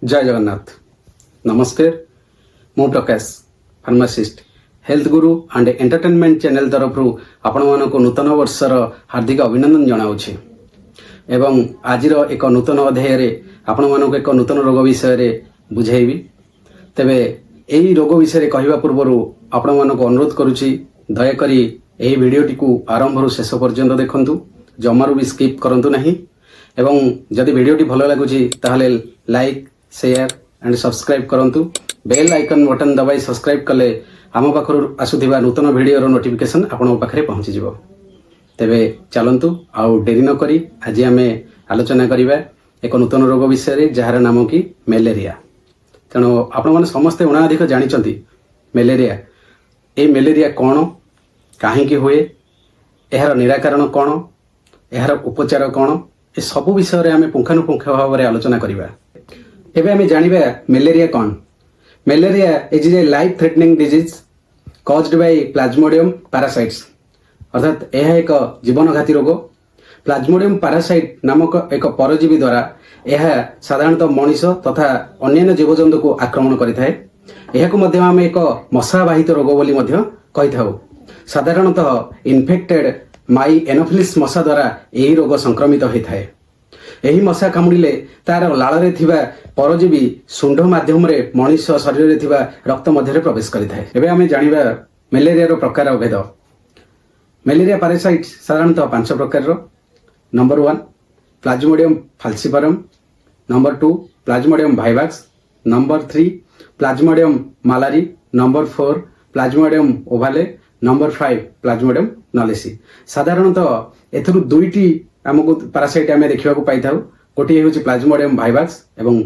जय जगन्नाथ। नमस्कार, मु प्रकाश pharmacist health Guru and entertainment channel तरफ आपण मानक नूतन वर्षर हार्दिक अभिनंदन जनाऊँगी एवं आज एक नूतन अध्याय आपण मानक एक नूतन रोग विषय बुझेबी। तेबे यही रोग विषय कहवा पूर्व आपण मानक अनुरोध करुच्ची दयाकोरी यही भिडटी को आरंभ शेष पर्यंत देखंतु, जमारू भी स्किप करंतु नहीं एवं जदि भिडटी भल लगुच ताहले लाइक शेयर एंड सब्सक्राइब करंतु। बेल आइकन बटन दबाई सब्सक्राइब कले आम पाखर आसुथिबा नूतन भिडियोर नोटिफिकेशन आपण पाखरे पहुंची जिवो। तेबे चलंतु आउ डेरी न करी आज आमे आलोचना करिबा एक नूतन रोग विषय जार नाम कि मलेरिया। तेणु आपण माने समस्ते अनाधिक जानिचंती मलेरिया। ए मलेरिया कौन, काहेकि हुए, एहार निराकरण कौन, एहार उपचार कौन, ए सब विषय आमे पुंखानुपुंख भाव में आलोचना करिबा। एबे आमे जानिबा मलेरिया कौन। Malaria is a life threatening disease caused by Plasmodium parasites, अर्थात यह एक जीवनघाती रोग। प्लाज्मोडियम पैरासाइट नामक एक परजीवी द्वारा यह साधारणतः मनीष तथा अन्य जीवजंतु को आक्रमण करिथाए। यह मध्य आम एक मशाबाहित रोग बोली मध्य कहिथाउ। साधारणतः इन्फेक्टेड माई एनोफिलिस मशा द्वारा यही रोग संक्रमित होता है। यही मशा कामुड़िले तार लाଳରେ ଥିବା परजीवी शुंड माध्यम रे मनीष शरीर रे ଥିବା रक्त मध्य प्रवेश करिथाए। एबे आमे जानिबा मलेरिया रो प्रकार भेद। मलेरिया पैरासाइट साधारणतः 5 प्रकार। Number 1 Plasmodium falciparum, number 2 Plasmodium vivax, number 3 Plasmodium malariae, number 4 Plasmodium ovale, number 5 Plasmodium knowlesi. साधारणतः एथुरु दुईटी आमको पैरासाइट आमे देखिबा को पाई थाउ। गोटे हेउची प्लाज्मोडियम वाइवाक्स एवं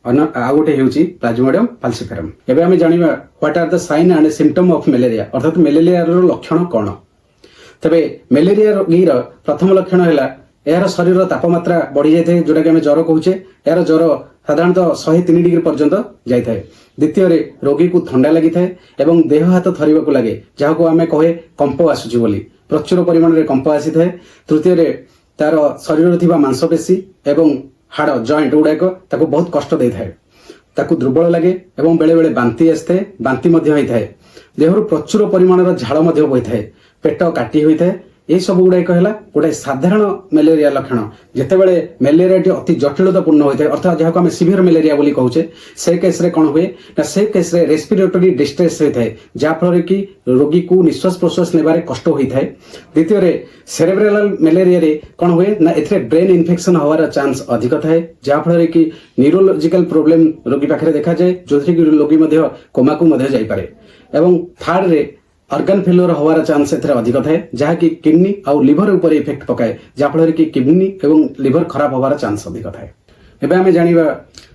आ गोटे हेउची प्लाज्मोडियम फाल्सिपारम। एबे आमे जानिबा what are the sign and symptom of malaria, अर्थात मलेरिया रो लक्षण कोन। तबे मलेरिया रोगीर प्रथम लक्षण हैला यार शरीर तापमात्रा बढ़ी जाए जोटा कि आम ज्वर कहूचे। यार ज्वर साधारणतः 103 डिग्री पर्यंत जाए। द्वितीय रोगी को ठंडा लगी एवं देह हाथ थरिबा लगे, जहाँ को आम कहे कंप आसुची बोली, प्रचुर परिमाण में कंप आसी थाए। तृतीय तार शरीर थिबा मांसपेशी एवं हाड़ जॉइंट गुड़ाक ताको बहुत कष्ट दे थाए, ताको दुर्बल लगे एवं बेले बेले बांती आसते, बांती मध्य होई थाए। देहरु प्रचुर परिमाण झाड़ मध्य बोई थाए, पेट काटी होई थाए। ये सब गुड़ाक है गोटे साधारण मलेरिया लक्षण। जितेबाला मलेरिया अति जटिलतापूर्ण होता है, अर्थात जहाँ को आम सीवियर मलेरिया बोली कहूचे, से केस रे कौन हुए ना से केस रे रेस्पिरेटरी डिस्ट्रेस होता है, जहाँफल कि रोगी को निश्वास प्रश्वास नेबारे कष्ट होता है। द्वितीय सेरेब्रल मलेरिया रे कौन हुए ना एथे ब्रेन इन्फेक्शन होवार चांस अधिक थाए, जहाँफल कि न्यूरोलॉजिकल प्रॉब्लम रोगी पाखे देखा जाए, जो रोगी कोमा को जाइपे। एवं थर्ड रे अर्गन फेल्योर होवार चांस अधिक थाए, जहाँकि किडनी और लिवर ऊपर इफेक्ट पकाए, जहाँफल कि किडनी एवं लिवर खराब होवार चांस अधिक थाए। एबे आमे जानिबा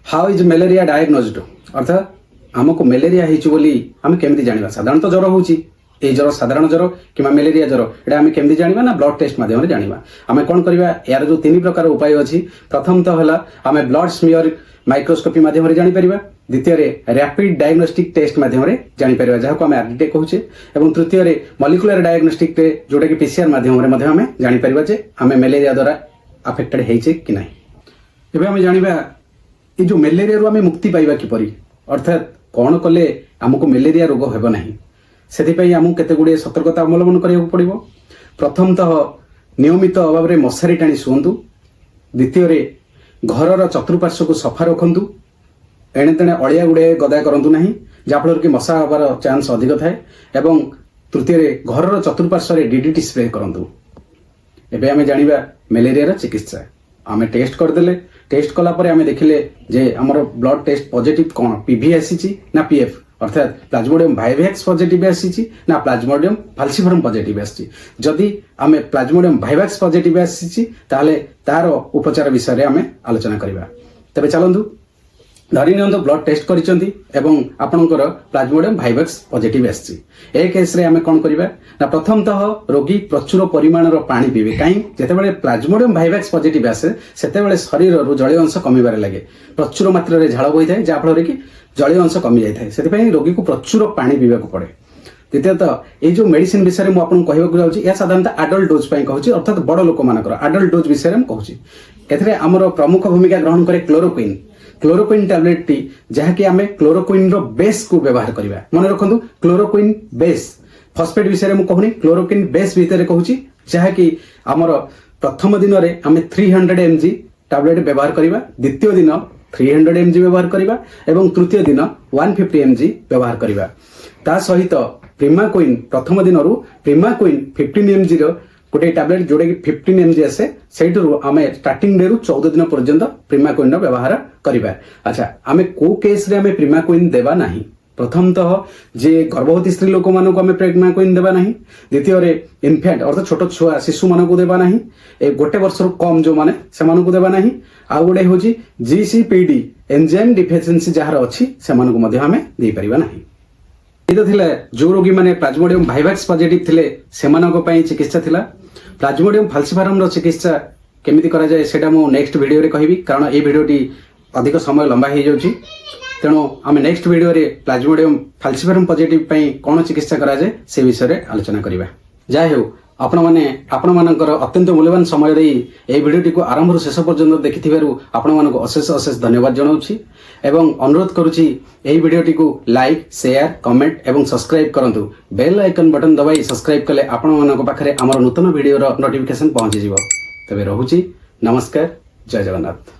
हाउ इज मलेरिया डायग्नोज्ड, अर्थात आमको मलेरिया हेची बोली आमे केमती जानिबा। साधारणतः ज्वर होची, ए ज्वर साधारण ज्वर कि मलेरिया ज्वर एटा आमे केमती जानिबा ना ब्लड टेस्ट माध्यम रे जानिबा। आमे कोन करबा, यार जो 3 प्रकार उपाय अछि। प्रथम तो हला आमे ब्लड स्मीयर माइक्रोस्कोपी माध्यम रे जानि परिबा। द्वितीय रैपिड डायग्नोस्टिक टेस्ट माध्यम रे जानि परिबा, जहाँ को आमे आरडीटी कहूचे। एवं तृतीय मॉलिक्यूलर डायग्नोस्टिक रे जोटा कि पीसीआर माध्यम रे मध्य आमे जानि परिबा जे आमे मलेरिया द्वारा अफेक्टेड हेइचे कि नाही। एबे आमे जानिबा ए जो मलेरिया रो आमे मुक्ति पाइबा कि परी, अर्थात कोन कले हमको मलेरिया रोग हेबो नाही। सेति पई हमहु केते गुडे सतर्कता अवलंबन करियो पड़िबो। प्रथमतः नियमित अभाव रे मशारी टाणी सुंतु। द्वितीय घरर चतुर्पार्श्व को सफा रखंतु, एणे तेणे अड़िया गुड़े गदा करंतु नाही, जाफल कि मशा हबार चांस अधिक थाए। एवं तृतीय घरर चतुर्पार्श्व रे डीडीटी स्प्रे करंतु। एबे आमे जानिबा मलेरिया रा चिकित्सा। आमे टेस्ट करदेले, टेस्ट कला परे आमे देखिले जे हमर ब्लड टेस्ट पॉजिटिव कोन, पीवी आसीची ना पीएफ, अर्थात प्लाज्मोडियम वाइवाक्स पॉजिटिव आसीची ना प्लाज्मोडियम फाल्सिपारम पॉजिटिव आसीची। जदि आमे प्लाज्मोडियम वाइवाक्स पॉजिटिव आसीची ताहले तार उपचार विषय रे आमे आलोचना करिबा। तबे चलंतु धरी नियंतु ब्लड टेस्ट करिसेंती एवं आपनकर प्लाज्मोडियम वाइवाक्स पॉजिटिव आसीची। ए केस रे आमे कोन करिबा ना प्रथमतः रोगी प्रचुर परिमाण रो पानी पीबे। काई जेतेबेले प्लाज्मोडियम वाइवाक्स पॉजिटिव आसे सेतेबेले शरीर रो जलीय अंश कमिबारे लागे, प्रचुर मात्रा रे झाड़ बोई थाए, जाफल कि जलीय अंश कमी जाय थाए। सेति रोगी को प्रचुर पानी पीबा को पड़े। द्वितीयतः ये जो मेडिसिन विषय में आपको कहवाक जाऊँगी, यह साधारणतः आडल्ट डोज कहूँ, अर्थात बड़ लोक मान आडल्ट डोज विषय में कहूँ। एथिरे आमर प्रमुख भूमिका ग्रहण करे क्लोरोक्विन, क्लोरोक्विन टैबलेट टी जहाँकि आम क्लोरोक्विन रो बेस को व्यवहार करवा मन रखु क्लोरोक्विन बेस फॉस्फेट विषय में कहूनी क्लोरोक्विन बेस भितर कहूँ जहाँकि आमर प्रथम दिन में आम 300 mg टैबलेट व्यवहार करवा द्वितीय दिन 300 mg व्यवहार करवा एवं तृतीय दिन 150 mg व्यवहार करवा ता सहित प्रीमाक्विन प्रथम दिन प्रीमाक्विन 15 mg रो गोटे टैबलेट जोड़े कि 15 mg आसे सेठू आम स्टार्टिंग डे रु 14 दिन पर्यंत प्रीमाक्विन व्यवहार करवा। अच्छा आम को केस रे आम प्रीमाक्विन देवा नहीं प्रथमतः जे गर्भवती स्त्री लोक मानक आम प्रीमाक्विन देवा नहीं द्वितीय इनफेंट अर्थात छोट छुआ शिशु मानक देवा नहीं ए गोटे वर्ष कम जो माने से मानक देवा नहीं आ गोटे हूँ GCPD एंजाइम डिफिशिएंसी जार अच्छी से मानक आम दे पारिबा नहीं। ये थिले जो रोगी माने प्लाज्मोडियम भाइवाक्स पॉजिटिव थिले सेमानक पई चिकित्सा थिला। प्लाज्मोडियम फाल्सिफारम रो चिकित्सा केमिति करा जाय सेटा मो नेक्स्ट वीडियो रे कहिबी कारण ए वीडियोटी अधिक समय लंबा हो जाउची तेणु आम नेक्स्ट वीडियो रे प्लाज्मोडियम फाल्सिफारम पॉजिटिव पई कोन चिकित्सा करा जाय से विषय रे आलोचना करिबा। जय हो आपण मानकर अत्यंत मूल्यवान समय दे ए वीडियोटी को आरंभ शेष पर्यंत देखिथिबारु आपण मानको अशेष अशेष धन्यवाद जणाउछि एवं अनुरोध करुछि एही वीडियोटी को लाइक शेयर कमेंट एवं सब्सक्राइब करंतु बेल आइकन बटन दबाई सब्सक्राइब कले आपण मानको पाखरे हमर नूतन वीडियो रो नोटिफिकेशन पहुंची जिवो। तबे रहुछि नमस्कार जय जगन्नाथ।